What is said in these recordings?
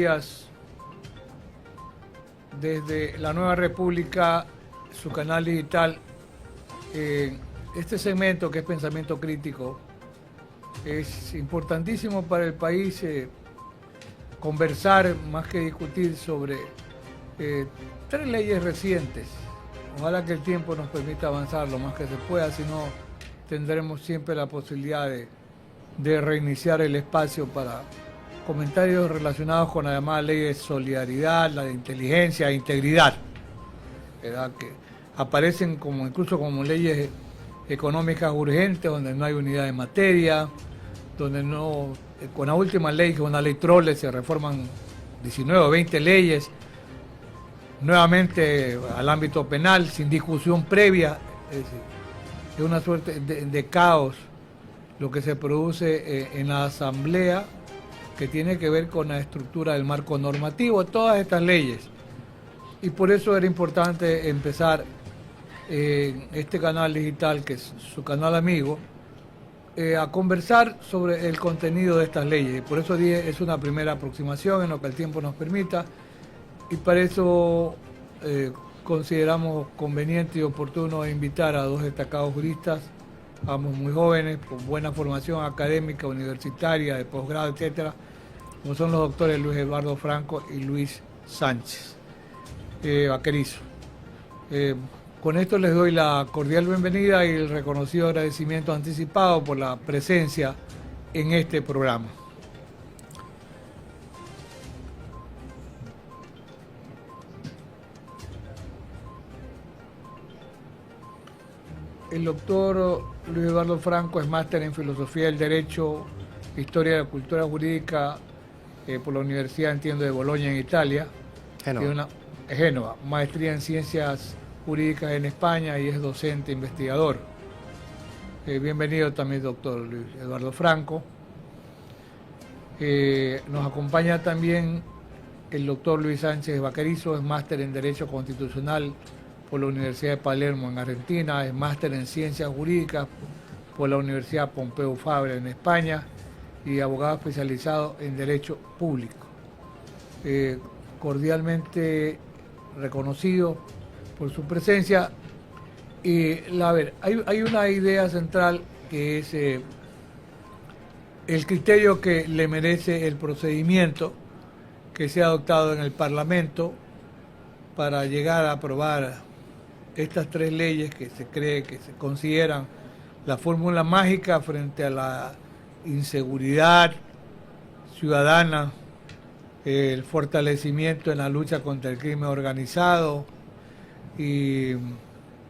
días desde la Nueva República, su canal digital. Este segmento, que es Pensamiento Crítico, es importantísimo para el país conversar más que discutir sobre 3 leyes recientes. Ojalá que el tiempo nos permita avanzar lo más que se pueda, si no tendremos siempre la posibilidad de reiniciar el espacio para comentarios relacionados con la llamada ley de solidaridad, la de inteligencia e integridad, ¿verdad? Que aparecen incluso como leyes económicas urgentes, donde no hay unidad de materia, donde no, con la última ley, que es una ley trole, se reforman 19 o 20 leyes, nuevamente al ámbito penal, sin discusión previa. Es decir, es una suerte de caos lo que se produce en la Asamblea, que tiene que ver con la estructura del marco normativo, todas estas leyes. Y por eso era importante empezar este canal digital, que es su canal amigo, a conversar sobre el contenido de estas leyes. Y por eso dije, es una primera aproximación en lo que el tiempo nos permita, y para eso consideramos conveniente y oportuno invitar a 2 destacados juristas, ambos muy jóvenes, con buena formación académica, universitaria, de posgrado, etcétera, como son los doctores Luis Eduardo Franco y Luis Sánchez Vaquerizo. Con esto les doy la cordial bienvenida y el reconocido agradecimiento anticipado por la presencia en este programa. El doctor Luis Eduardo Franco es máster en Filosofía del Derecho, Historia de la Cultura Jurídica por la Universidad, entiendo, de Bolonia, en Italia. Génova. Maestría en Ciencias Jurídicas en España y es docente investigador. Bienvenido también, doctor Luis Eduardo Franco. Nos acompaña también el doctor Luis Sánchez Vaquerizo, es máster en Derecho Constitucional por la Universidad de Palermo en Argentina, es máster en Ciencias Jurídicas por la Universidad Pompeu Fabra en España y abogado especializado en Derecho Público. Cordialmente reconocido por su presencia. Y hay una idea central, que es el criterio que le merece el procedimiento que se ha adoptado en el Parlamento para llegar a aprobar estas 3 leyes que se cree que se consideran la fórmula mágica frente a la inseguridad ciudadana, el fortalecimiento en la lucha contra el crimen organizado y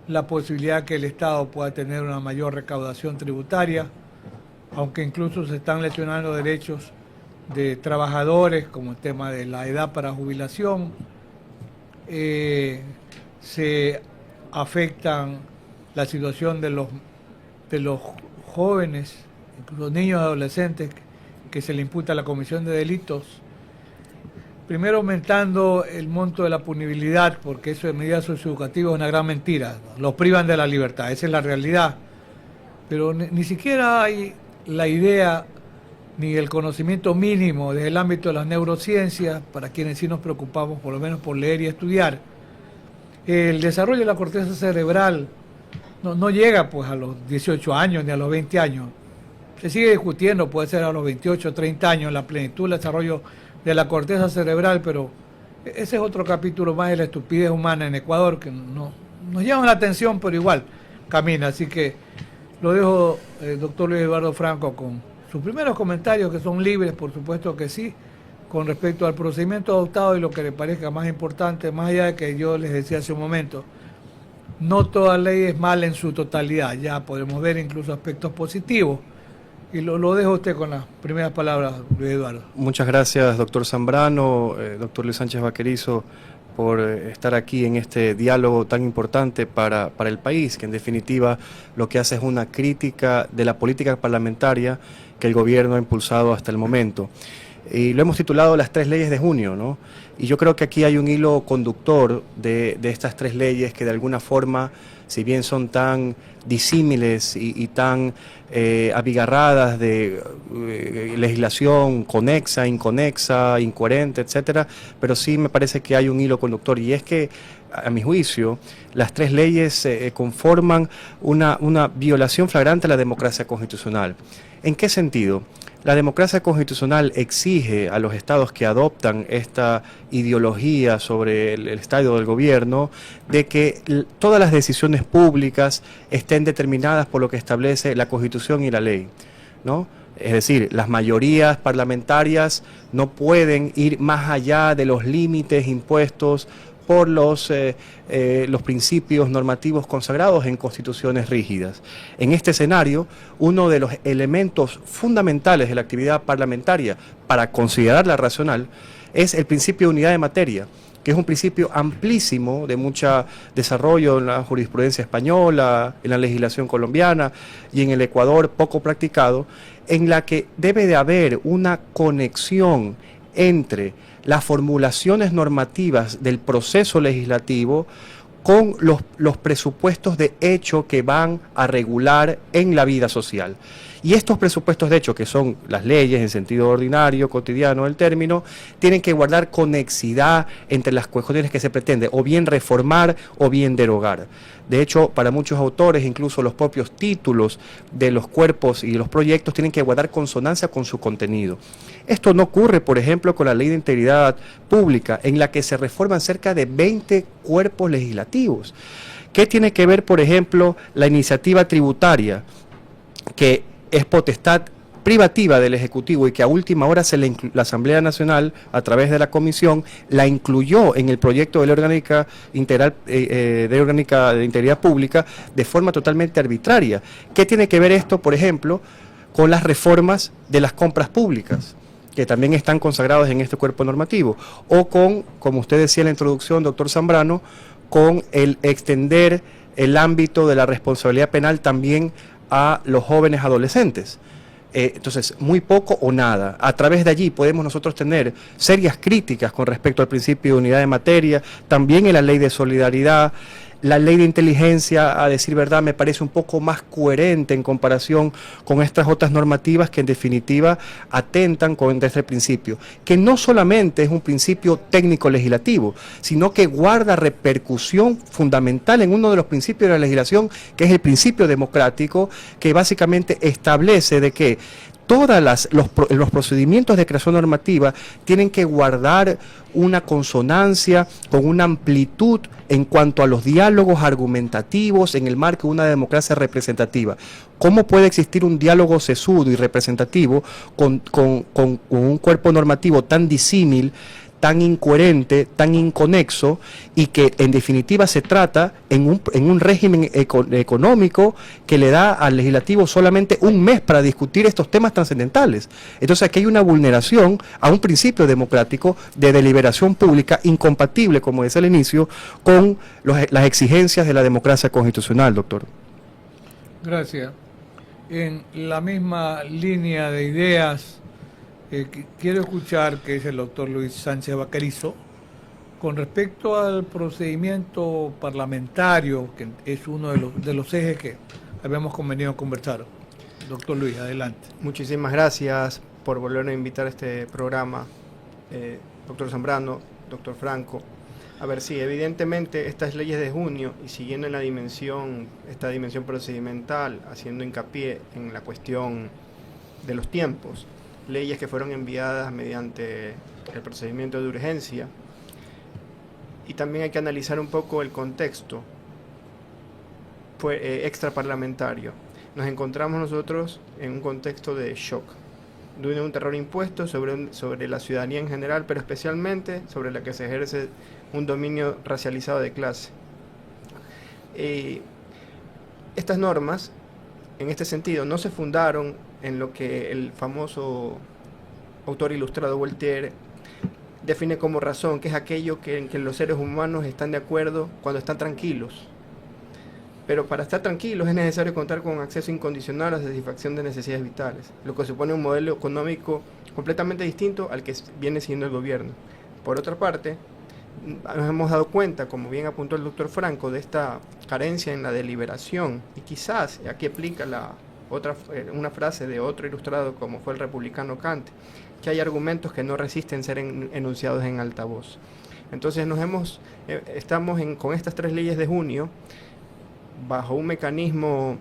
la posibilidad que el Estado pueda tener una mayor recaudación tributaria, aunque incluso se están lesionando derechos de trabajadores, como el tema de la edad para jubilación. Se afectan la situación de los jóvenes, incluso niños y adolescentes, que se le imputa la comisión de delitos. Primero, aumentando el monto de la punibilidad, porque eso de medidas socioeducativas es una gran mentira. Los privan de la libertad, esa es la realidad. Pero ni siquiera hay la idea ni el conocimiento mínimo desde el ámbito de las neurociencias, para quienes sí nos preocupamos por lo menos por leer y estudiar. El desarrollo de la corteza cerebral no llega pues a los 18 años ni a los 20 años. Se sigue discutiendo, puede ser a los 28 o 30 años, la plenitud del desarrollo de la corteza cerebral, pero ese es otro capítulo más de la estupidez humana en Ecuador, que nos llama la atención, pero igual camina. Así que lo dejo, doctor Luis Eduardo Franco, con sus primeros comentarios, que son libres, por supuesto que sí, con respecto al procedimiento adoptado y lo que le parezca más importante, más allá de que yo les decía hace un momento, no toda ley es mala en su totalidad, ya podemos ver incluso aspectos positivos. Y lo dejo a usted con las primeras palabras, Luis Eduardo. Muchas gracias, doctor Zambrano, doctor Luis Sánchez Vaquerizo, por estar aquí en este diálogo tan importante para el país, que en definitiva lo que hace es una crítica de la política parlamentaria que el gobierno ha impulsado hasta el momento. Y lo hemos titulado Las 3 leyes de junio, ¿no? Y yo creo que aquí hay un hilo conductor de estas tres leyes que de alguna forma, si bien son tan disímiles y tan abigarradas de legislación conexa, inconexa, incoherente, etcétera, pero sí me parece que hay un hilo conductor, y es que, a mi juicio, las tres leyes conforman una violación flagrante a la democracia constitucional. ¿En qué sentido? La democracia constitucional exige a los estados que adoptan esta ideología sobre el estado del gobierno de que todas las decisiones públicas estén determinadas por lo que establece la Constitución y la ley, ¿no? Es decir, las mayorías parlamentarias no pueden ir más allá de los límites impuestos por los principios normativos consagrados en constituciones rígidas. En este escenario, uno de los elementos fundamentales de la actividad parlamentaria para considerarla racional es el principio de unidad de materia, que es un principio amplísimo de mucho desarrollo en la jurisprudencia española, en la legislación colombiana y en el Ecuador poco practicado, en la que debe de haber una conexión entre las formulaciones normativas del proceso legislativo con los presupuestos de hecho que van a regular en la vida social. Y estos presupuestos de hecho, que son las leyes en sentido ordinario, cotidiano del término, tienen que guardar conexidad entre las cuestiones que se pretende o bien reformar o bien derogar. De hecho, para muchos autores, incluso los propios títulos de los cuerpos y los proyectos tienen que guardar consonancia con su contenido. Esto no ocurre, por ejemplo, con la Ley de Integridad Pública, en la que se reforman cerca de 20 cuerpos legislativos. ¿Qué tiene que ver, por ejemplo, la iniciativa tributaria, que es potestad privativa del Ejecutivo y que a última hora la Asamblea Nacional, a través de la Comisión, la incluyó en el proyecto de Ley Orgánica Integral, de Integridad Pública de forma totalmente arbitraria? ¿Qué tiene que ver esto, por ejemplo, con las reformas de las compras públicas, que también están consagrados en este cuerpo normativo? O con, como usted decía en la introducción, doctor Zambrano, con el extender el ámbito de la responsabilidad penal también a los jóvenes adolescentes. Entonces, muy poco o nada. A través de allí podemos nosotros tener serias críticas con respecto al principio de unidad de materia, también en la ley de solidaridad. La ley de inteligencia, a decir verdad, me parece un poco más coherente en comparación con estas otras normativas que en definitiva atentan contra este principio, que no solamente es un principio técnico legislativo, sino que guarda repercusión fundamental en uno de los principios de la legislación, que es el principio democrático, que básicamente establece de que todos los procedimientos de creación normativa tienen que guardar una consonancia con una amplitud en cuanto a los diálogos argumentativos en el marco de una democracia representativa. ¿Cómo puede existir un diálogo sesudo y representativo con un cuerpo normativo tan disímil, tan incoherente, tan inconexo, y que en definitiva se trata en un régimen económico que le da al legislativo solamente un mes para discutir estos temas trascendentales? Entonces aquí hay una vulneración a un principio democrático de deliberación pública incompatible, como decía al inicio, con las exigencias de la democracia constitucional, doctor. Gracias. En la misma línea de ideas, quiero escuchar qué es el doctor Luis Sánchez Vaquerizo con respecto al procedimiento parlamentario, que es uno de los ejes que habíamos convenido conversar. Doctor Luis, adelante. Muchísimas gracias por volver a invitar a este programa, doctor Zambrano, doctor Franco. A ver, sí, evidentemente estas leyes de junio, y siguiendo en esta dimensión procedimental, haciendo hincapié en la cuestión de los tiempos, leyes que fueron enviadas mediante el procedimiento de urgencia, y también hay que analizar un poco el contexto extraparlamentario. Nos encontramos nosotros en un contexto de shock, de un terror impuesto sobre la ciudadanía en general, pero especialmente sobre la que se ejerce un dominio racializado de clase. Estas normas, en este sentido, no se fundaron en lo que el famoso autor ilustrado Voltaire define como razón, que es aquello en que los seres humanos están de acuerdo cuando están tranquilos. Pero para estar tranquilos es necesario contar con acceso incondicional a la satisfacción de necesidades vitales, lo que supone un modelo económico completamente distinto al que viene siendo el gobierno. Por otra parte, nos hemos dado cuenta, como bien apuntó el doctor Franco, de esta carencia en la deliberación, y quizás aquí aplica una frase de otro ilustrado como fue el republicano Kant, que hay argumentos que no resisten ser enunciados en alta voz. Entonces estamos con estas 3 leyes de junio bajo un mecanismo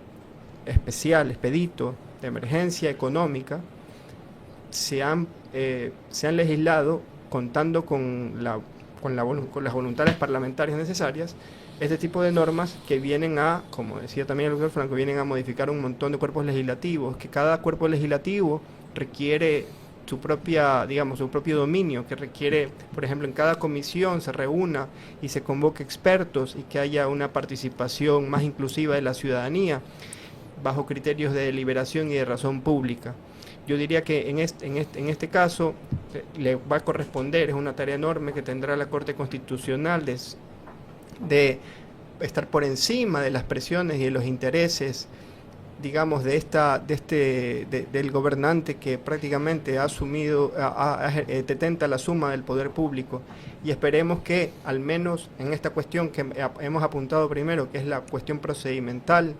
especial, expedito, de emergencia económica. Se han legislado contando con las voluntades parlamentarias necesarias este tipo de normas que vienen a, como decía también el doctor Franco, vienen a modificar un montón de cuerpos legislativos, que cada cuerpo legislativo requiere su propio dominio, que requiere, por ejemplo, en cada comisión se reúna y se convoque expertos y que haya una participación más inclusiva de la ciudadanía bajo criterios de deliberación y de razón pública. Yo diría que en este caso le va a corresponder, es una tarea enorme que tendrá la Corte Constitucional de estar por encima de las presiones y de los intereses, digamos, del gobernante que prácticamente ha asumido, detenta la suma del poder público, y esperemos que al menos en esta cuestión que hemos apuntado primero, que es la cuestión procedimental,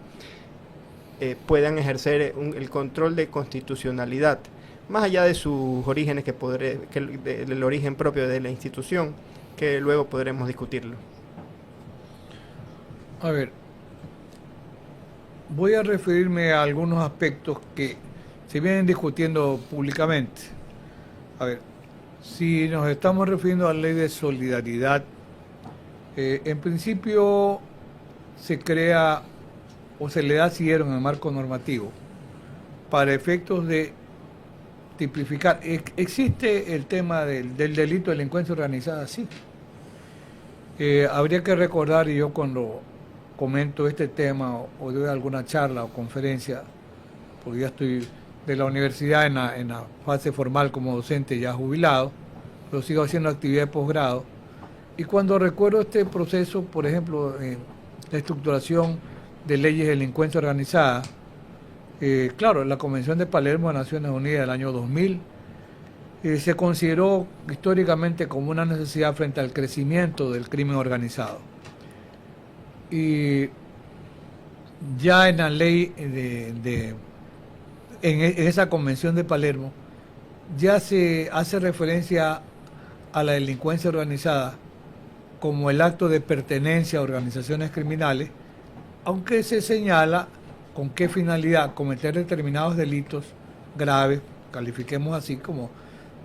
puedan ejercer el control de constitucionalidad, más allá de sus orígenes, del origen propio de la institución, que luego podremos discutirlo. A ver, voy a referirme a algunos aspectos que se vienen discutiendo públicamente. A ver, si nos estamos refiriendo a la ley de solidaridad, en principio se crea o se le da asidero en el marco normativo para efectos de tipificar. Existe el tema del delito de delincuencia organizada, sí. Habría que recordar, y yo cuando comento este tema o doy alguna charla o conferencia, porque ya estoy de la universidad en la fase formal como docente ya jubilado, pero sigo haciendo actividad de posgrado, y cuando recuerdo este proceso, por ejemplo, la estructuración de leyes de delincuencia organizada, claro, la Convención de Palermo de Naciones Unidas del año 2000 se consideró históricamente como una necesidad frente al crecimiento del crimen organizado. Y ya en la ley, en esa Convención de Palermo, ya se hace referencia a la delincuencia organizada como el acto de pertenencia a organizaciones criminales, aunque se señala con qué finalidad: cometer determinados delitos graves, califiquemos así como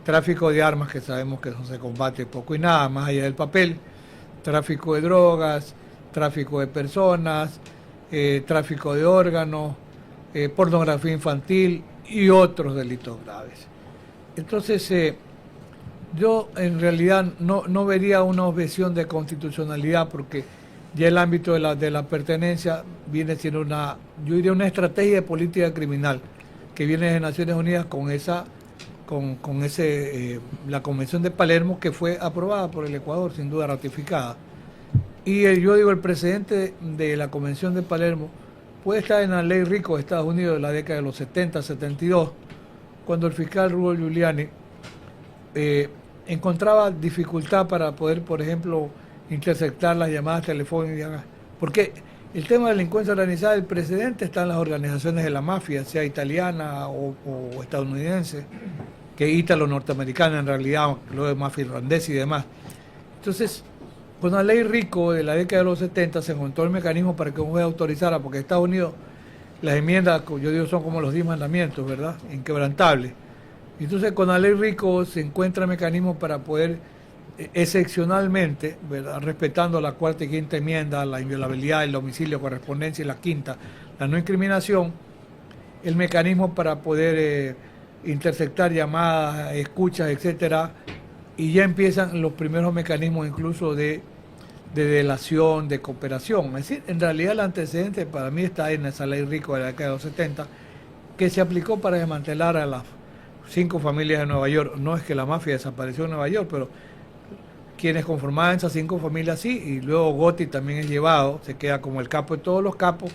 tráfico de armas, que sabemos que eso se combate poco y nada, más allá del papel, tráfico de drogas, tráfico de personas, tráfico de órganos, pornografía infantil y otros delitos graves. Entonces, yo en realidad no vería una objeción de constitucionalidad, porque ya el ámbito de la pertenencia viene siendo una estrategia de política criminal que viene de Naciones Unidas la Convención de Palermo, que fue aprobada por el Ecuador, sin duda ratificada. Y yo digo, el precedente de la Convención de Palermo puede estar en la ley RICO de Estados Unidos de la década de los 70, 72, cuando el fiscal Rudy Giuliani encontraba dificultad para poder, por ejemplo, interceptar las llamadas telefónicas, porque el tema de delincuencia organizada, el precedente está en las organizaciones de la mafia, sea italiana o estadounidense, que ítalo-norteamericana en realidad, luego de mafia irlandesa y demás. Entonces, con la ley RICO de la década de los 70 se montó el mecanismo para que un juez autorizara, porque en Estados Unidos las enmiendas, yo digo, son como los 10 mandamientos, ¿verdad?, inquebrantables. Entonces, con la ley RICO se encuentra mecanismos para poder excepcionalmente, ¿verdad?, respetando la cuarta y quinta enmienda, la inviolabilidad, el domicilio, correspondencia, y la quinta, la no incriminación, el mecanismo para poder interceptar llamadas, escuchas, etcétera, y ya empiezan los primeros mecanismos incluso de delación, de cooperación. Es decir, en realidad el antecedente para mí está en esa ley RICO de la década de los 70, que se aplicó para desmantelar a las 5 familias de Nueva York. No es que la mafia desapareció en Nueva York, pero quienes conformaban esas 5 familias sí, y luego Gotti también es llevado, se queda como el capo de todos los capos.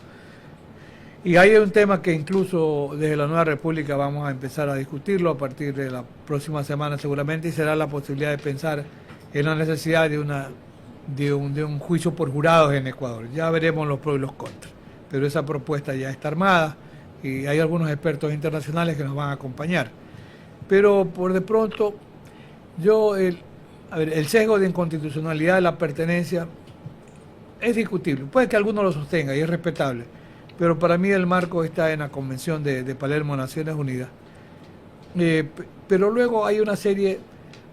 Y hay un tema que incluso desde la Nueva República vamos a empezar a discutirlo a partir de la próxima semana seguramente, y será la posibilidad de pensar en la necesidad de un juicio por jurados en Ecuador. Ya veremos los pros y los contras, pero esa propuesta ya está armada y hay algunos expertos internacionales que nos van a acompañar. Pero por de pronto, el sesgo de inconstitucionalidad de la pertenencia es discutible. Puede que alguno lo sostenga y es respetable, pero para mí el marco está en la Convención de Palermo, Naciones Unidas. Pero luego hay una serie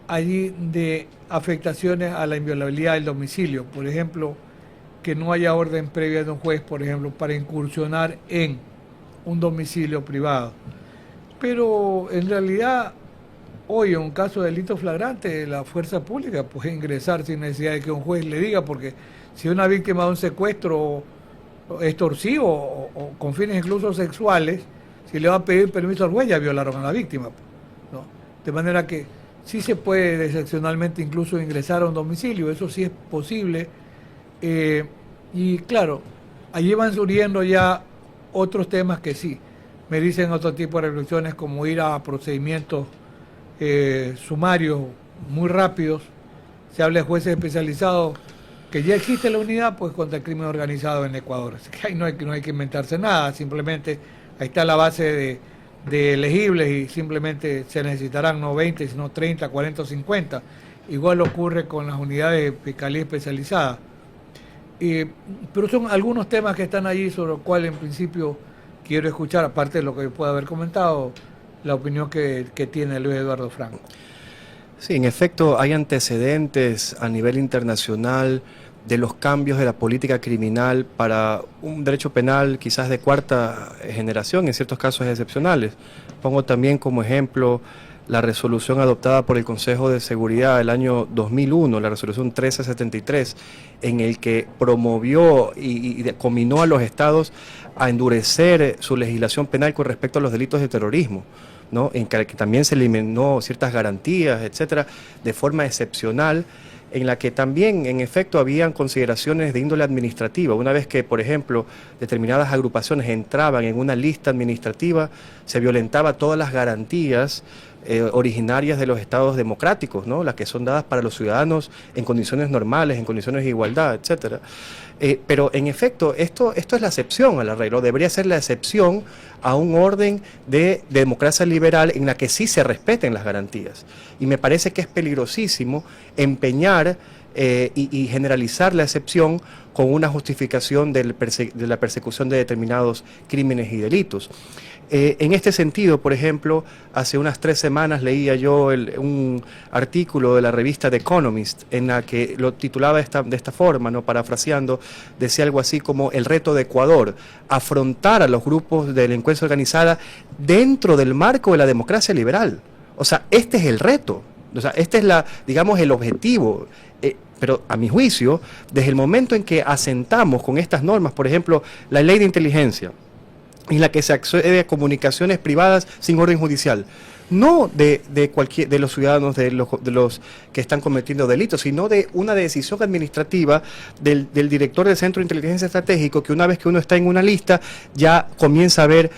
allí de afectaciones a la inviolabilidad del domicilio. Por ejemplo, que no haya orden previa de un juez, por ejemplo, para incursionar en un domicilio privado. Pero en realidad, hoy en un caso de delito flagrante, la fuerza pública puede ingresar sin necesidad de que un juez le diga, porque si una víctima de un secuestro extorsivo o con fines incluso sexuales, si le va a pedir permiso al juez, ya violaron a la víctima, ¿no? De manera que sí se puede excepcionalmente incluso ingresar a un domicilio, eso sí es posible. Y claro, allí van surgiendo ya otros temas que sí me dicen otro tipo de reflexiones, como ir a procedimientos sumarios muy rápidos. Se habla de jueces especializados, que ya existe la unidad pues contra el crimen organizado en Ecuador. Así que ahí no hay que inventarse nada, simplemente ahí está la base de elegibles y simplemente se necesitarán no 20, sino 30, 40 o 50. Igual ocurre con las unidades de fiscalía especializada. Pero son algunos temas que están allí sobre los cuales en principio quiero escuchar, aparte de lo que pueda haber comentado, la opinión que tiene Luis Eduardo Franco. Sí, en efecto, hay antecedentes a nivel internacional de los cambios de la política criminal para un derecho penal quizás de cuarta generación, en ciertos casos excepcionales. Pongo también como ejemplo la resolución adoptada por el Consejo de Seguridad del año 2001, la resolución 1373, en el que promovió y cominó a los estados a endurecer su legislación penal con respecto a los delitos de terrorismo, ¿no? En que también se eliminó ciertas garantías, etcétera, de forma excepcional, en la que también, en efecto, habían consideraciones de índole administrativa. Una vez que, por ejemplo, determinadas agrupaciones entraban en una lista administrativa, se violentaba todas las garantías originarias de los estados democráticos, ¿no? Las que son dadas para los ciudadanos en condiciones normales, en condiciones de igualdad, etcétera. Pero en efecto, esto es la excepción a la regla, o debería ser la excepción a un orden de democracia liberal en la que sí se respeten las garantías. Y me parece que es peligrosísimo empeñar y generalizar la excepción con una justificación de la persecución de determinados crímenes y delitos. En este sentido, por ejemplo, hace unas 3 semanas leía yo un artículo de la revista The Economist en la que lo titulaba de esta forma, ¿no? Parafraseando, decía algo así como el reto de Ecuador, afrontar a los grupos de delincuencia organizada dentro del marco de la democracia liberal. O sea, este es el reto, o sea, este es digamos, el objetivo. Pero a mi juicio, desde el momento en que asentamos con estas normas, por ejemplo, la ley de inteligencia, en la que se accede a comunicaciones privadas sin orden judicial, no de los ciudadanos, de los que están cometiendo delitos, sino de una decisión administrativa del director del Centro de Inteligencia Estratégico, que una vez que uno está en una lista, ya comienza a ver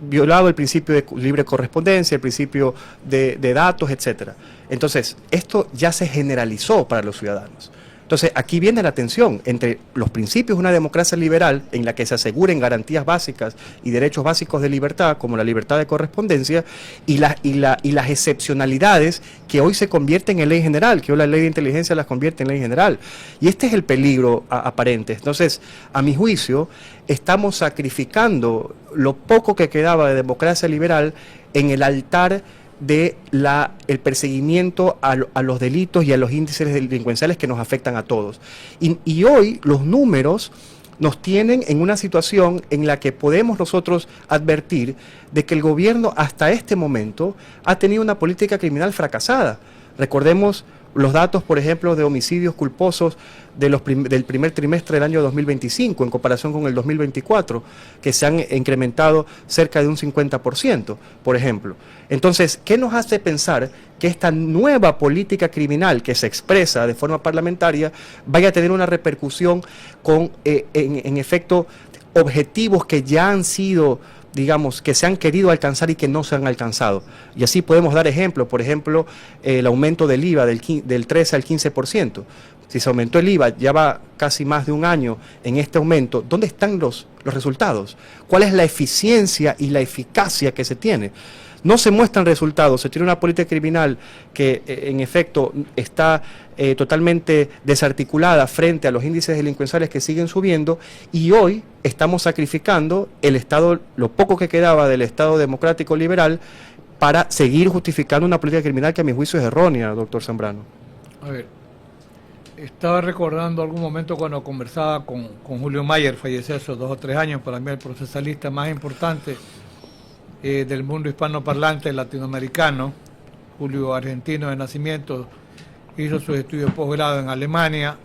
violado el principio de libre correspondencia, el principio de datos, etcétera. Entonces, esto ya se generalizó para los ciudadanos. Entonces, aquí viene la tensión entre los principios de una democracia liberal en la que se aseguren garantías básicas y derechos básicos de libertad, como la libertad de correspondencia, y las excepcionalidades que hoy se convierten en ley general, que hoy la ley de inteligencia las convierte en ley general. Y este es el peligro aparente. Entonces, a mi juicio, estamos sacrificando lo poco que quedaba de democracia liberal en el altar de el perseguimiento a los delitos y a los índices delincuenciales que nos afectan a todos. Y hoy los números nos tienen en una situación en la que podemos nosotros advertir de que el gobierno hasta este momento ha tenido una política criminal fracasada. Recordemos los datos, por ejemplo, de homicidios culposos del primer trimestre del año 2025 en comparación con el 2024, que se han incrementado cerca de un 50%, por ejemplo. Entonces, ¿qué nos hace pensar que esta nueva política criminal que se expresa de forma parlamentaria vaya a tener una repercusión con, en efecto, objetivos que ya han sido digamos, que se han querido alcanzar y que no se han alcanzado. Y así podemos dar ejemplos, por ejemplo, el aumento del IVA del 13 al 15%. Si se aumentó el IVA, ya va casi más de un año en este aumento, ¿dónde están los resultados? ¿Cuál es la eficiencia y la eficacia que se tiene? No se muestran resultados, se tiene una política criminal que en efecto está totalmente desarticulada frente a los índices delincuenciales que siguen subiendo, y hoy estamos sacrificando el Estado, lo poco que quedaba del Estado democrático liberal, para seguir justificando una política criminal que a mi juicio es errónea, doctor Zambrano. A ver, estaba recordando algún momento cuando conversaba con Julio Mayer, falleció hace 2 o 3 años, para mí el procesalista más importante del mundo hispanoparlante latinoamericano. Julio, argentino de nacimiento, hizo sus estudios de posgrado en Alemania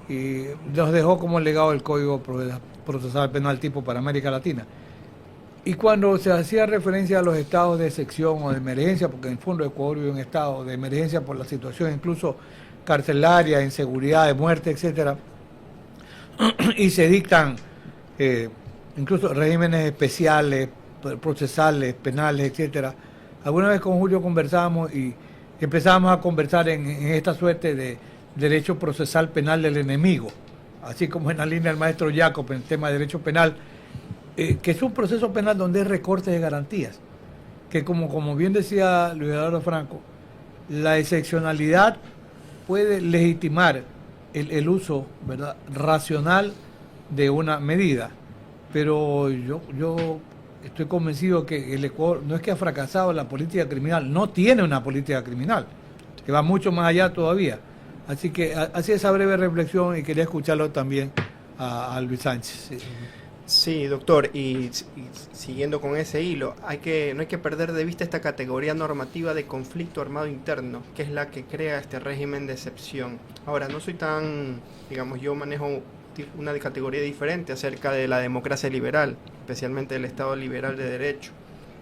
y nos dejó como legado el Código Procesal Penal tipo para América Latina. Y cuando se hacía referencia a los estados de excepción o de emergencia, porque en el fondo Ecuador vive en estado de emergencia por la situación incluso carcelaria, inseguridad, de muerte, etcétera, y se dictan incluso regímenes especiales, procesales, penales, etcétera. Alguna vez con Julio conversábamos y empezábamos a conversar en esta suerte de derecho procesal penal del enemigo, así como en la línea del maestro Jacob en el tema de derecho penal, que es un proceso penal donde hay recortes de garantías, que como bien decía Luis Eduardo Franco, la excepcionalidad puede legitimar el uso, ¿verdad?, racional de una medida, pero yo estoy convencido que el Ecuador no es que ha fracasado en la política criminal, no tiene una política criminal, que va mucho más allá todavía. Así que hacía esa breve reflexión y quería escucharlo también a Luis Sánchez. Sí. Sí, doctor, y siguiendo con ese hilo, no hay que perder de vista esta categoría normativa de conflicto armado interno, que es la que crea este régimen de excepción. Ahora, no soy tan, digamos, yo manejo una categoría diferente acerca de la democracia liberal, especialmente el Estado liberal de derecho.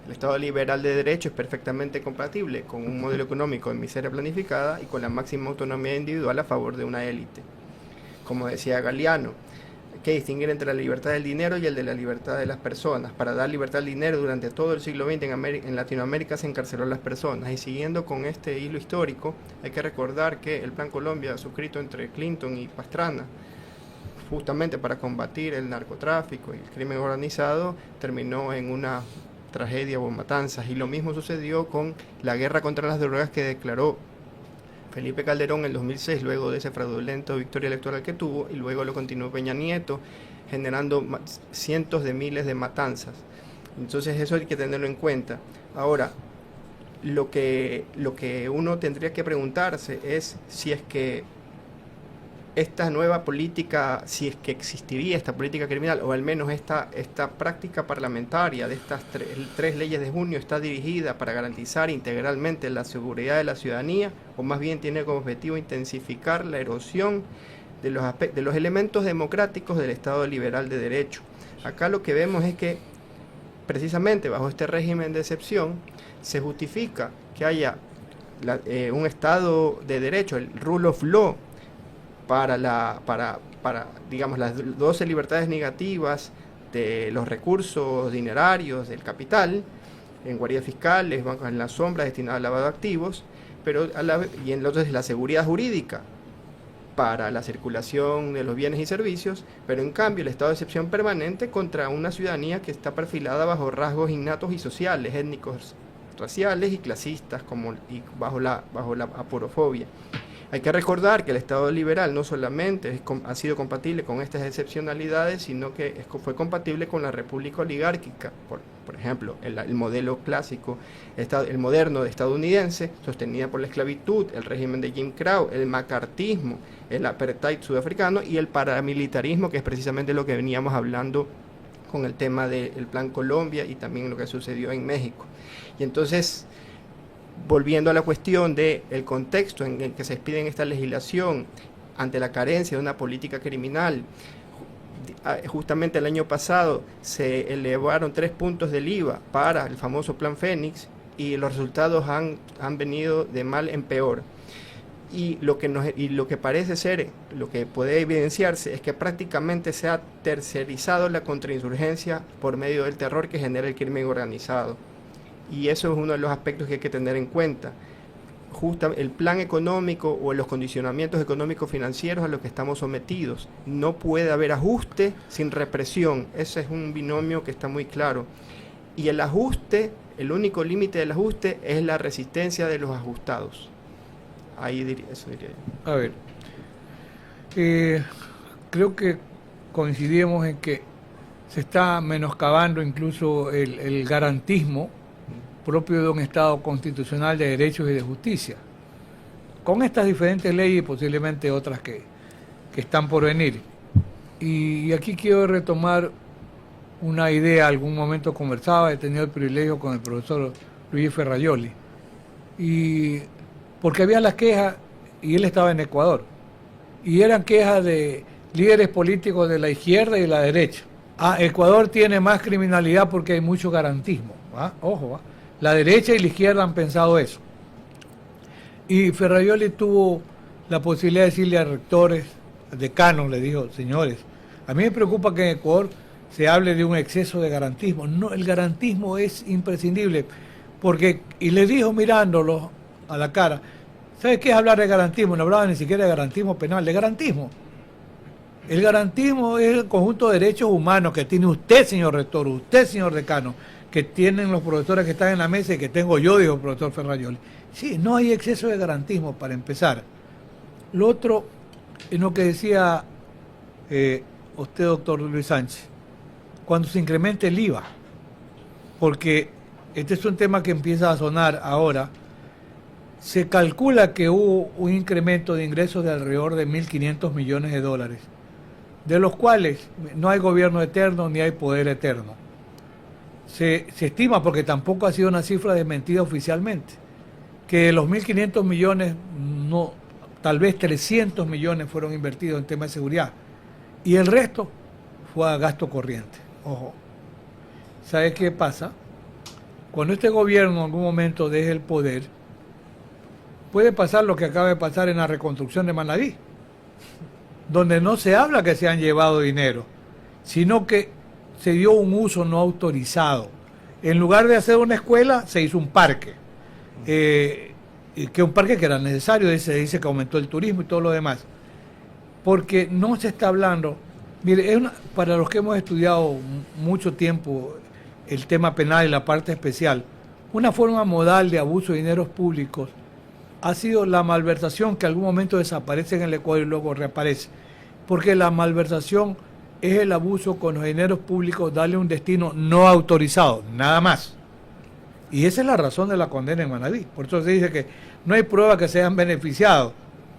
El Estado liberal de derecho es perfectamente compatible con un modelo económico de miseria planificada y con la máxima autonomía individual a favor de una élite. Como decía Galeano, hay que distinguir entre la libertad del dinero y el de la libertad de las personas. Para dar libertad al dinero durante todo el siglo XX en Latinoamérica se encarceló a las personas. Y siguiendo con este hilo histórico, hay que recordar que el Plan Colombia, suscrito entre Clinton y Pastrana, justamente para combatir el narcotráfico y el crimen organizado, terminó en una tragedia o matanzas. Y lo mismo sucedió con la guerra contra las drogas que declaró Felipe Calderón en el 2006, luego de esa fraudulenta victoria electoral que tuvo, y luego lo continuó Peña Nieto, generando cientos de miles de matanzas. Entonces eso hay que tenerlo en cuenta. Ahora, lo que uno tendría que preguntarse es si es que esta nueva política, si es que existiría esta política criminal, o al menos esta práctica parlamentaria de estas tres leyes de junio está dirigida para garantizar integralmente la seguridad de la ciudadanía, o más bien tiene como objetivo intensificar la erosión de los elementos democráticos del Estado liberal de derecho. Acá lo que vemos es que precisamente bajo este régimen de excepción se justifica que haya un Estado de derecho, el rule of law, para digamos, las 12 libertades negativas de los recursos dinerarios del capital, en guaridas fiscales, bancos en la sombra destinados al lavado de activos, pero y entonces la seguridad jurídica para la circulación de los bienes y servicios, pero en cambio el estado de excepción permanente contra una ciudadanía que está perfilada bajo rasgos innatos y sociales, étnicos, raciales y clasistas, y bajo la aporofobia. Hay que recordar que el Estado liberal no solamente ha sido compatible con estas excepcionalidades, sino que fue compatible con la república oligárquica. Por ejemplo, el modelo clásico, el moderno estadounidense, sostenida por la esclavitud, el régimen de Jim Crow, el macartismo, el apartheid sudafricano y el paramilitarismo, que es precisamente lo que veníamos hablando con el tema del Plan Colombia y también lo que sucedió en México. Y entonces, volviendo a la cuestión del contexto en el que se expide esta legislación ante la carencia de una política criminal, justamente el año pasado se elevaron 3 puntos del IVA para el famoso Plan Fénix y los resultados han venido de mal en peor. y lo que parece ser, lo que puede evidenciarse es que prácticamente se ha tercerizado la contrainsurgencia por medio del terror que genera el crimen organizado. Y eso es uno de los aspectos que hay que tener en cuenta. El plan económico o los condicionamientos económicos financieros a los que estamos sometidos. No puede haber ajuste sin represión. Ese es un binomio que está muy claro. Y el ajuste, el único límite del ajuste es la resistencia de los ajustados. Eso diría yo. A ver, creo que coincidimos en que se está menoscabando incluso el garantismo propio de un Estado constitucional de derechos y de justicia, con estas diferentes leyes y posiblemente otras que están por venir. Y aquí quiero retomar una idea, algún momento conversaba, he tenido el privilegio con el profesor Luis Ferrajoli, y porque había las quejas, y él estaba en Ecuador, y eran quejas de líderes políticos de la izquierda y la derecha. Ecuador tiene más criminalidad porque hay mucho garantismo. Ojo, la derecha y la izquierda han pensado eso. Y Ferrajoli tuvo la posibilidad de decirle a rectores, decanos, le dijo, señores, a mí me preocupa que en Ecuador se hable de un exceso de garantismo. No, el garantismo es imprescindible, porque, y le dijo mirándolo a la cara, ¿sabes qué es hablar de garantismo? No hablaba ni siquiera de garantismo penal, de garantismo. El garantismo es el conjunto de derechos humanos que tiene usted, señor rector, usted, señor decano, que tienen los profesores que están en la mesa y que tengo yo, dijo el profesor Ferrajoli. Sí, no hay exceso de garantismo, para empezar. Lo otro es lo que decía usted, doctor Luis Sánchez, cuando se incremente el IVA, porque este es un tema que empieza a sonar ahora. Se calcula que hubo un incremento de ingresos de alrededor de 1.500 millones de dólares, de los cuales no hay gobierno eterno ni hay poder eterno. Se estima, porque tampoco ha sido una cifra desmentida oficialmente, que de los 1.500 millones, no, tal vez 300 millones fueron invertidos en temas de seguridad, y el resto fue a gasto corriente. Ojo, ¿sabes qué pasa? Cuando este gobierno en algún momento deje el poder, puede pasar lo que acaba de pasar en la reconstrucción de Manabí, donde no se habla que se han llevado dinero, sino que se dio un uso no autorizado. En lugar de hacer una escuela, se hizo un parque, que un parque que era necesario, se dice que aumentó el turismo y todo lo demás, porque no se está hablando. Mire, para los que hemos estudiado mucho tiempo el tema penal y la parte especial, una forma modal de abuso de dineros públicos ha sido la malversación, que en algún momento desaparece en el Ecuador y luego reaparece, porque la malversación es el abuso con los dineros públicos, darle un destino no autorizado, nada más. Y esa es la razón de la condena en Manabí. Por eso se dice que no hay prueba que se hayan beneficiado.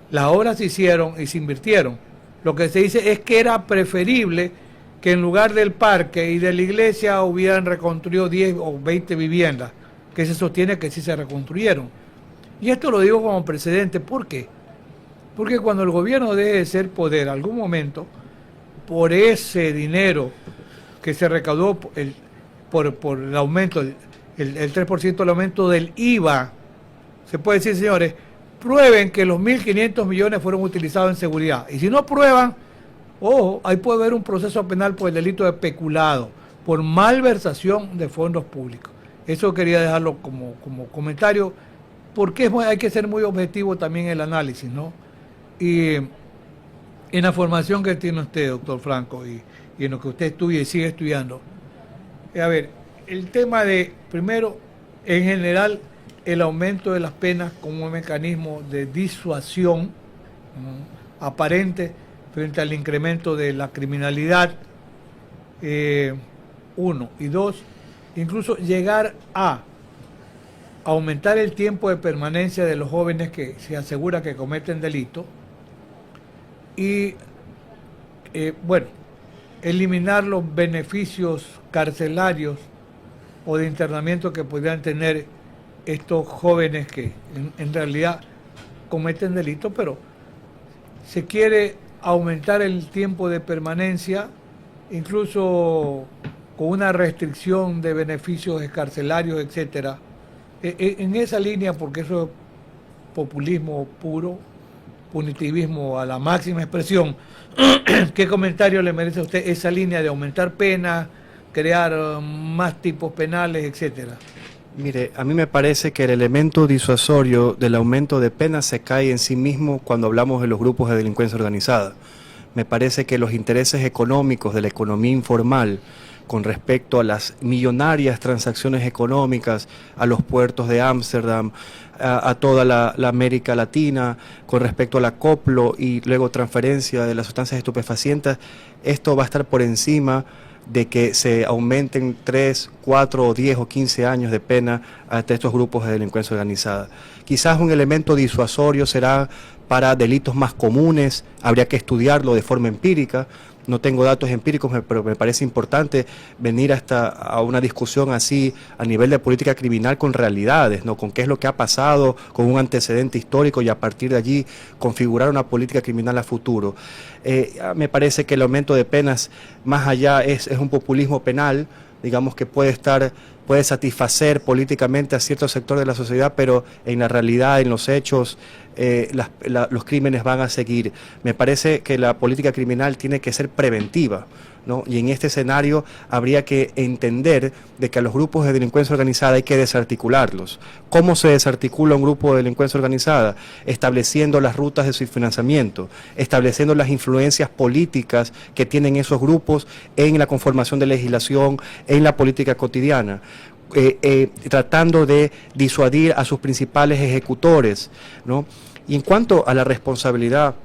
Las obras se hicieron y se invirtieron. Lo que se dice es que era preferible que en lugar del parque y de la iglesia hubieran reconstruido 10 o 20 viviendas, que se sostiene que sí se reconstruyeron. Y esto lo digo como precedente. ¿Por qué? Porque cuando el gobierno deje de ser poder, algún momento, por ese dinero que se recaudó por el aumento, el 3% del aumento del IVA, se puede decir, señores, prueben que los 1.500 millones fueron utilizados en seguridad. Y si no prueban, ojo, ahí puede haber un proceso penal por el delito de peculado, por malversación de fondos públicos. Eso quería dejarlo como comentario, porque hay que ser muy objetivo también en el análisis, ¿no? Y en la formación que tiene usted, doctor Franco, y en lo que usted estudia y sigue estudiando, a ver, el tema de, primero, en general, el aumento de las penas como un mecanismo de disuasión aparente frente al incremento de la criminalidad, uno, y dos, incluso llegar a aumentar el tiempo de permanencia de los jóvenes que se asegura que cometen delito y, bueno, eliminar los beneficios carcelarios o de internamiento que podrían tener estos jóvenes que en realidad cometen delito, pero se quiere aumentar el tiempo de permanencia, incluso con una restricción de beneficios carcelarios, etcétera. En esa línea, porque eso es populismo puro, punitivismo a la máxima expresión. ¿Qué comentario le merece a usted esa línea de aumentar penas, crear más tipos penales, etcétera? Mire, a mí me parece que el elemento disuasorio del aumento de penas se cae en sí mismo cuando hablamos de los grupos de delincuencia organizada. Me parece que los intereses económicos de la economía informal con respecto a las millonarias transacciones económicas, a los puertos de Ámsterdam, a toda la América Latina, con respecto al acoplo y luego transferencia de las sustancias estupefacientes, esto va a estar por encima de que se aumenten 3, 4, o 10 o 15 años de pena ante estos grupos de delincuencia organizada. Quizás un elemento disuasorio será para delitos más comunes, habría que estudiarlo de forma empírica. No tengo datos empíricos, pero me parece importante venir a una discusión así a nivel de política criminal con realidades, ¿no? Con qué es lo que ha pasado, con un antecedente histórico y a partir de allí configurar una política criminal a futuro. Me parece que el aumento de penas más allá es un populismo penal, digamos que puede satisfacer políticamente a cierto sector de la sociedad, pero en la realidad, en los hechos, los crímenes van a seguir. Me parece que la política criminal tiene que ser preventiva, ¿no? Y en este escenario habría que entender de que a los grupos de delincuencia organizada hay que desarticularlos. ¿Cómo se desarticula un grupo de delincuencia organizada? Estableciendo las rutas de su financiamiento, estableciendo las influencias políticas que tienen esos grupos en la conformación de legislación, en la política cotidiana. Tratando de disuadir a sus principales ejecutores, ¿no? Y en cuanto a la responsabilidad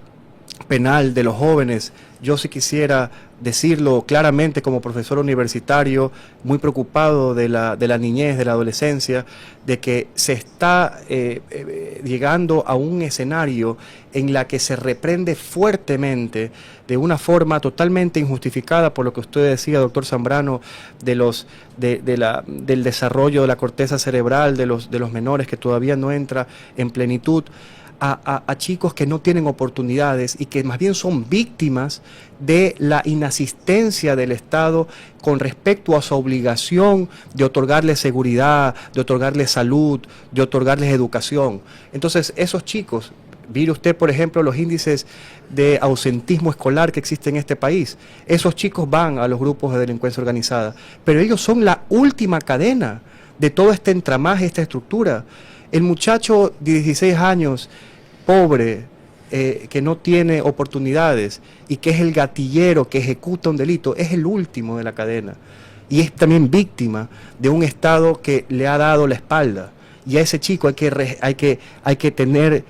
penal de los jóvenes, yo sí quisiera decirlo claramente como profesor universitario, muy preocupado de la niñez, de la adolescencia, de que se está llegando a un escenario en la que se reprende fuertemente, de una forma totalmente injustificada, por lo que usted decía, doctor Zambrano, del desarrollo de la corteza cerebral de los menores que todavía no entra en plenitud, a chicos que no tienen oportunidades y que más bien son víctimas de la inasistencia del Estado con respecto a su obligación de otorgarles seguridad, de otorgarles salud, de otorgarles educación. Entonces, esos chicos, mire usted, por ejemplo, los índices de ausentismo escolar que existen en este país. Esos chicos van a los grupos de delincuencia organizada, pero ellos son la última cadena de todo este entramaje, esta estructura. El muchacho de 16 años, pobre, que no tiene oportunidades y que es el gatillero que ejecuta un delito, es el último de la cadena. Y es también víctima de un Estado que le ha dado la espalda. Y a ese chico hay que tener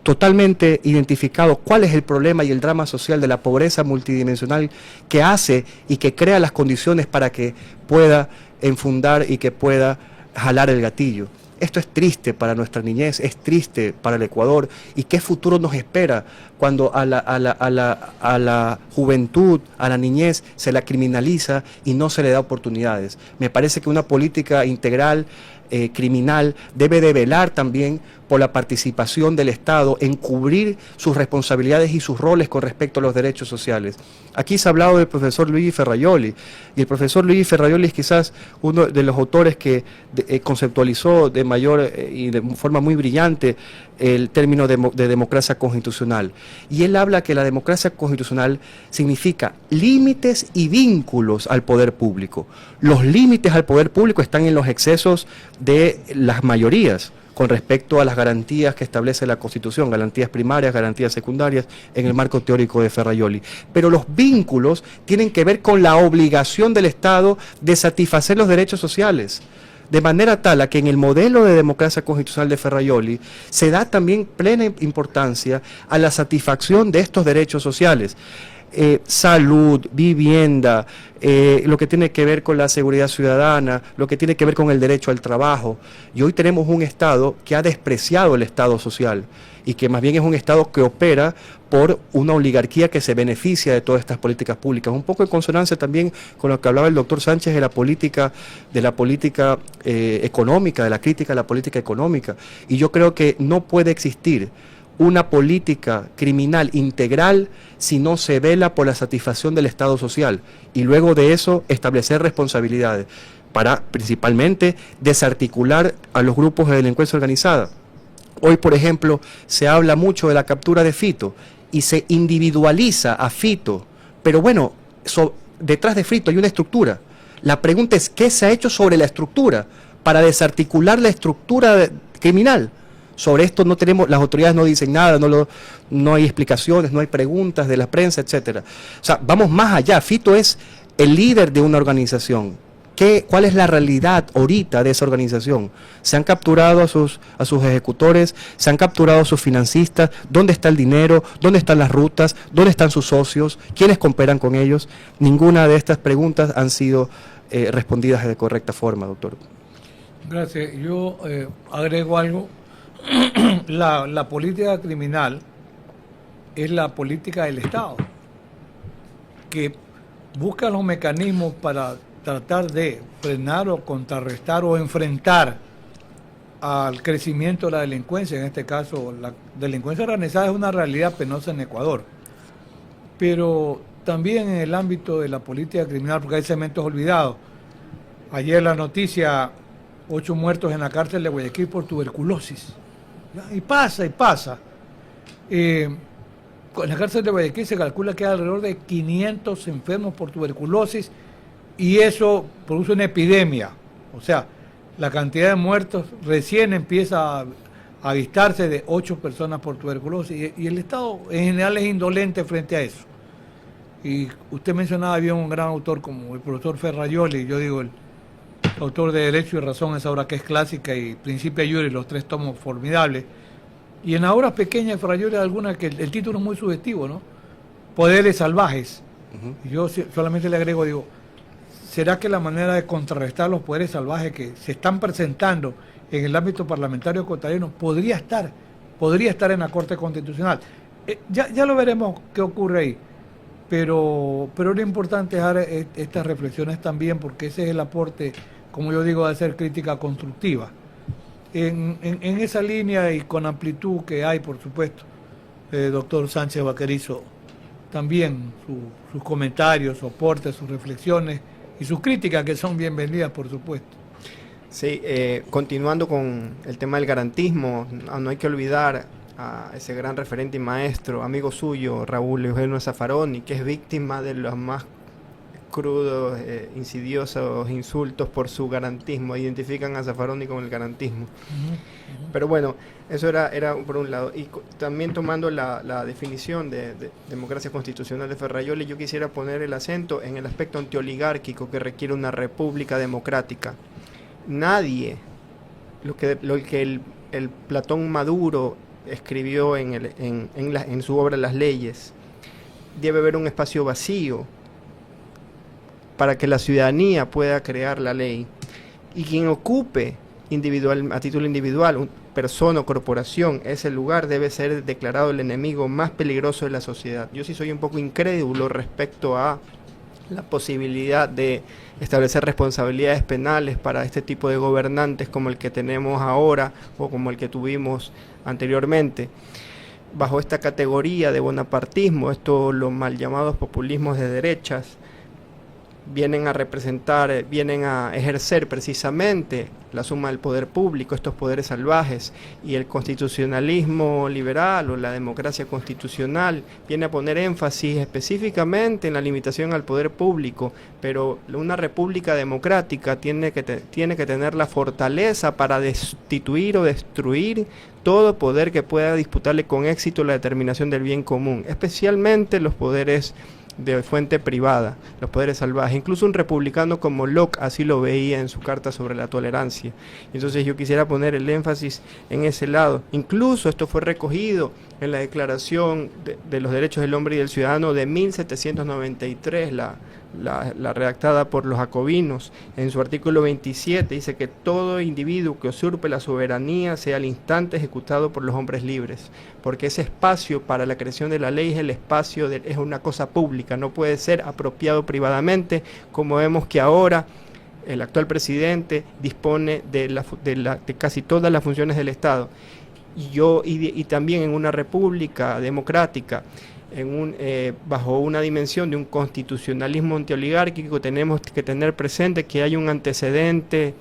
totalmente identificado cuál es el problema y el drama social de la pobreza multidimensional que hace y que crea las condiciones para que pueda enfundar y que pueda jalar el gatillo. Esto es triste para nuestra niñez, es triste para el Ecuador. ¿Y qué futuro nos espera cuando a la juventud, a la niñez, se la criminaliza y no se le da oportunidades? Me parece que una política integral criminal debe de velar también por la participación del Estado en cubrir sus responsabilidades y sus roles con respecto a los derechos sociales. Aquí se ha hablado del profesor Luigi Ferrajoli, y el profesor Luigi Ferrajoli es quizás uno de los autores que conceptualizó de mayor y de forma muy brillante el término de democracia constitucional. Y él habla que la democracia constitucional significa límites y vínculos al poder público. Los límites al poder público están en los excesos de las mayorías con respecto a las garantías que establece la Constitución, garantías primarias, garantías secundarias, en el marco teórico de Ferrajoli. Pero los vínculos tienen que ver con la obligación del Estado de satisfacer los derechos sociales, de manera tal a que en el modelo de democracia constitucional de Ferrajoli se da también plena importancia a la satisfacción de estos derechos sociales. Salud, vivienda, lo que tiene que ver con la seguridad ciudadana, lo que tiene que ver con el derecho al trabajo. Y hoy tenemos un Estado que ha despreciado el Estado social y que más bien es un Estado que opera por una oligarquía que se beneficia de todas estas políticas públicas. Un poco en consonancia también con lo que hablaba el doctor Sánchez de la política económica, de la crítica a la política económica. Y yo creo que no puede existir una política criminal integral si no se vela por la satisfacción del Estado social y luego de eso establecer responsabilidades para principalmente desarticular a los grupos de delincuencia organizada. Hoy, por ejemplo, se habla mucho de la captura de Fito y se individualiza a Fito, pero bueno, detrás de Fito hay una estructura. La pregunta es, ¿qué se ha hecho sobre la estructura para desarticular la estructura criminal? Sobre esto no tenemos, las autoridades no dicen nada, no hay explicaciones, no hay preguntas de la prensa, etcétera. O sea, vamos más allá. Fito es el líder de una organización. ¿Cuál es la realidad ahorita de esa organización? Se han capturado a sus ejecutores, se han capturado a sus financistas. ¿Dónde está el dinero? ¿Dónde están las rutas? ¿Dónde están sus socios? ¿Quiénes cooperan con ellos? Ninguna de estas preguntas han sido respondidas de correcta forma, doctor. Gracias. Yo agrego algo. La política criminal es la política del Estado, que busca los mecanismos para tratar de frenar o contrarrestar o enfrentar al crecimiento de la delincuencia. En este caso, la delincuencia organizada es una realidad penosa en Ecuador, pero también en el ámbito de la política criminal, porque hay segmentos olvidados. Ayer la noticia, 8 muertos en la cárcel de Guayaquil por tuberculosis. Y pasa. En la cárcel de Guayaquil se calcula que hay alrededor de 500 enfermos por tuberculosis, y eso produce una epidemia. O sea, la cantidad de muertos recién empieza a avistarse de 8 personas por tuberculosis, y el Estado en general es indolente frente a eso. Y usted mencionaba, había un gran autor como el profesor Ferrajoli, yo digo, el autor de Derecho y Razón, esa obra que es clásica, y Principia Iuris, los 3 tomos formidables. Y en las obras pequeñas de Ferrajoli hay algunas que el título es muy sugestivo, ¿no? Poderes salvajes. Y yo solamente le agrego, digo, ¿será que la manera de contrarrestar los poderes salvajes que se están presentando en el ámbito parlamentario ecuatoriano podría estar en la Corte Constitucional? Ya lo veremos qué ocurre ahí, pero lo importante es dar estas reflexiones también, porque ese es el aporte, como yo digo, de hacer crítica constructiva. En esa línea y con amplitud que hay, por supuesto, doctor Sánchez Vaquerizo, también sus comentarios, su aporte, sus reflexiones y sus críticas, que son bienvenidas, por supuesto. Sí, continuando con el tema del garantismo, no hay que olvidar a ese gran referente y maestro, amigo suyo, Raúl Eugenio Zaffaroni, que es víctima de los más crudos, insidiosos insultos por su garantismo. Identifican a Zaffaroni con el garantismo. Pero bueno, eso era por un lado. Y también tomando la definición de democracia constitucional de Ferrajoli, yo quisiera poner el acento en el aspecto antioligárquico que requiere una república democrática. Nadie, lo que el Platón Maduro escribió en su obra Las Leyes, debe haber un espacio vacío para que la ciudadanía pueda crear la ley, y quien ocupe a título individual, persona o corporación, ese lugar debe ser declarado el enemigo más peligroso de la sociedad. Yo sí soy un poco incrédulo respecto a la posibilidad de establecer responsabilidades penales para este tipo de gobernantes como el que tenemos ahora o como el que tuvimos anteriormente. Bajo esta categoría de bonapartismo, estos los mal llamados populismos de derechas, vienen a ejercer precisamente la suma del poder público, estos poderes salvajes, y el constitucionalismo liberal o la democracia constitucional viene a poner énfasis específicamente en la limitación al poder público, pero una república democrática tiene que tener la fortaleza para destituir o destruir todo poder que pueda disputarle con éxito la determinación del bien común, especialmente los poderes de fuente privada, los poderes salvajes. Incluso un republicano como Locke así lo veía en su carta sobre la tolerancia. Entonces yo quisiera poner el énfasis en ese lado. Incluso esto fue recogido en la Declaración de los Derechos del Hombre y del Ciudadano de 1793, la redactada por los jacobinos. En su artículo 27 dice que todo individuo que usurpe la soberanía sea al instante ejecutado por los hombres libres, porque ese espacio para la creación de la ley es el espacio, es una cosa pública, no puede ser apropiado privadamente, como vemos que ahora el actual presidente dispone de casi todas las funciones del Estado. Y también en una república democrática, bajo una dimensión de un constitucionalismo antioligárquico, tenemos que tener presente que hay un antecedente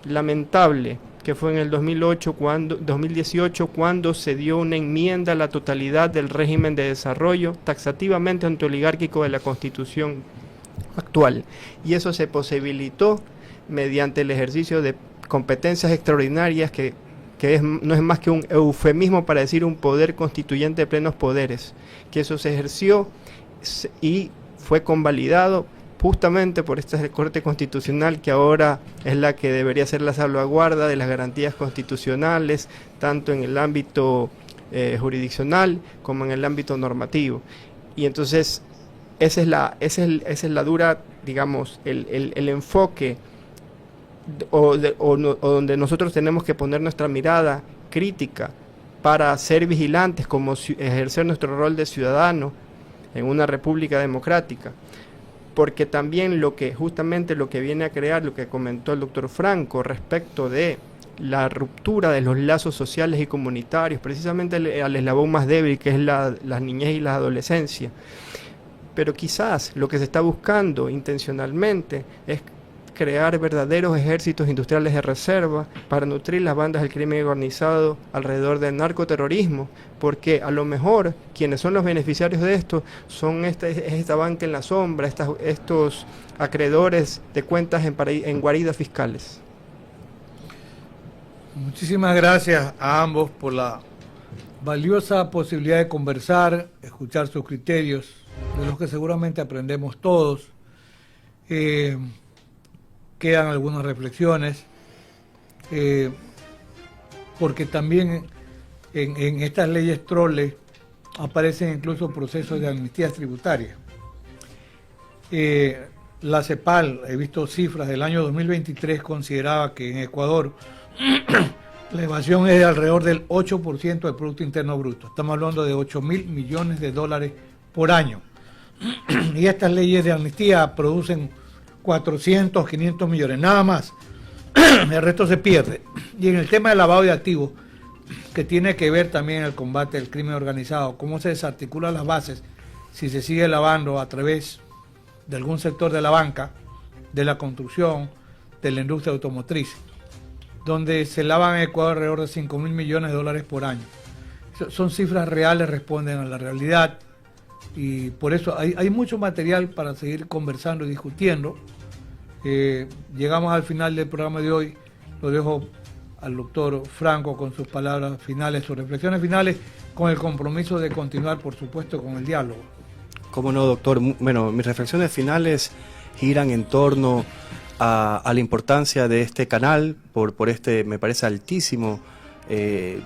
lamentable que fue en el 2018 cuando se dio una enmienda a la totalidad del régimen de desarrollo taxativamente antioligárquico de la Constitución actual. Y eso se posibilitó mediante el ejercicio de competencias extraordinarias no es más que un eufemismo para decir un poder constituyente de plenos poderes, que eso se ejerció y fue convalidado justamente por esta Corte Constitucional, que ahora es la que debería ser la salvaguarda de las garantías constitucionales, tanto en el ámbito jurisdiccional como en el ámbito normativo. Y entonces esa es la dura, digamos, el enfoque donde nosotros tenemos que poner nuestra mirada crítica para ser vigilantes, como ejercer nuestro rol de ciudadano en una república democrática. Porque también justamente lo que viene a crear, lo que comentó el doctor Franco respecto de la ruptura de los lazos sociales y comunitarios, precisamente al eslabón más débil, que es la niñez y la adolescencia. Pero quizás lo que se está buscando intencionalmente es crear verdaderos ejércitos industriales de reserva para nutrir las bandas del crimen organizado alrededor del narcoterrorismo, porque a lo mejor quienes son los beneficiarios de esto son esta banca en la sombra, estos acreedores de cuentas en guaridas fiscales. Muchísimas gracias a ambos por la valiosa posibilidad de conversar, escuchar sus criterios, de los que seguramente aprendemos todos. Quedan algunas reflexiones, porque también en estas leyes trole aparecen incluso procesos de amnistías tributarias. La CEPAL, he visto cifras del año 2023, consideraba que en Ecuador la evasión es de alrededor del 8% del Producto Interno Bruto. Estamos hablando de 8.000 millones de dólares por año. Y estas leyes de amnistía producen 400, 500 millones, nada más. El resto se pierde. Y en el tema del lavado de activos, que tiene que ver también el combate del crimen organizado, cómo se desarticulan las bases si se sigue lavando a través de algún sector de la banca, de la construcción, de la industria automotriz, donde se lavan en Ecuador alrededor de 5.000 millones de dólares por año. Son cifras reales, responden a la realidad, y por eso hay mucho material para seguir conversando y discutiendo. Llegamos al final del programa de hoy. Lo dejo al doctor Franco con sus palabras finales, sus reflexiones finales, con el compromiso de continuar, por supuesto, con el diálogo. Cómo no, doctor. Bueno, mis reflexiones finales giran en torno a la importancia de este canal, por este, me parece, altísimo,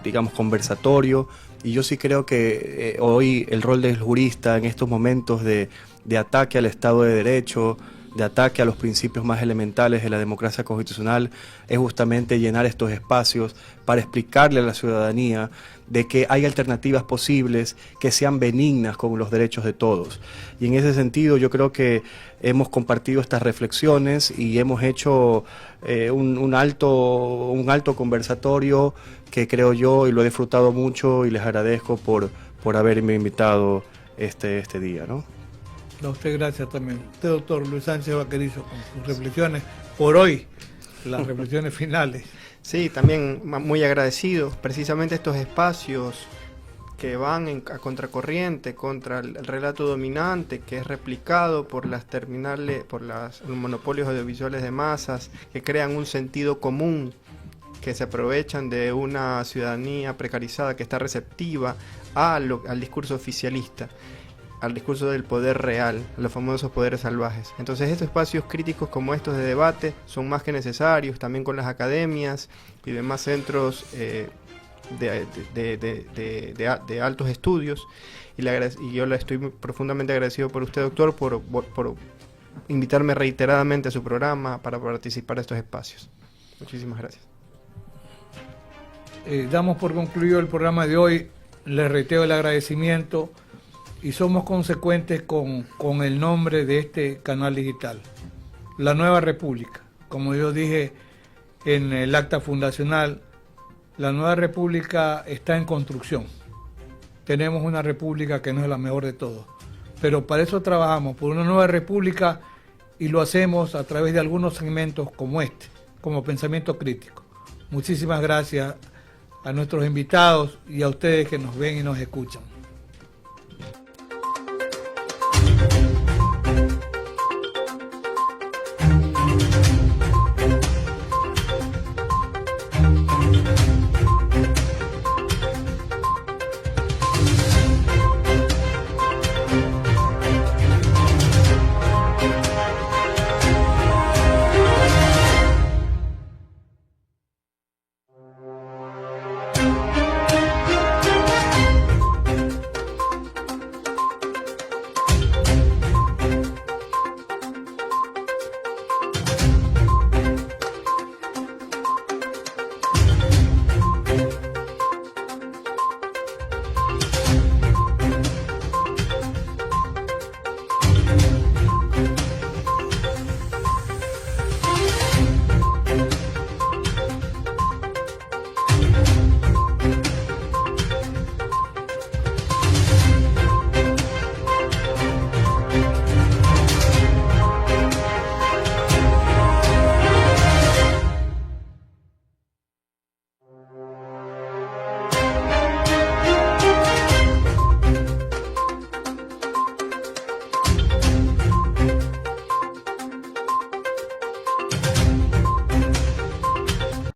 digamos, conversatorio. Y yo sí creo que hoy el rol del jurista en estos momentos de ataque al Estado de Derecho, de ataque a los principios más elementales de la democracia constitucional, es justamente llenar estos espacios para explicarle a la ciudadanía de que hay alternativas posibles que sean benignas con los derechos de todos. Y en ese sentido yo creo que hemos compartido estas reflexiones y hemos hecho un alto conversatorio que creo yo, y lo he disfrutado mucho, y les agradezco por haberme invitado este día, ¿no? A usted gracias también. Usted, doctor Luis Sánchez Vaquerizo, con sus reflexiones por hoy, las reflexiones finales. Sí, también muy agradecido. Precisamente estos espacios que van a contracorriente contra el relato dominante, que es replicado por las terminales, por los monopolios audiovisuales de masas, que crean un sentido común, que se aprovechan de una ciudadanía precarizada que está receptiva al discurso oficialista, al discurso del poder real, a los famosos poderes salvajes. Entonces estos espacios críticos como estos de debate son más que necesarios, también con las academias y demás centros de altos estudios, y yo le estoy profundamente agradecido por usted, doctor, por invitarme reiteradamente a su programa para participar de estos espacios. Muchísimas gracias. Damos por concluido el programa de hoy. Les reitero el agradecimiento y somos consecuentes con el nombre de este canal digital, La Nueva República. Como yo dije en el acta fundacional, la Nueva República está en construcción. Tenemos una república que no es la mejor de todos, pero para eso trabajamos, por una nueva república, y lo hacemos a través de algunos segmentos como este, como pensamiento crítico. Muchísimas gracias a nuestros invitados y a ustedes que nos ven y nos escuchan.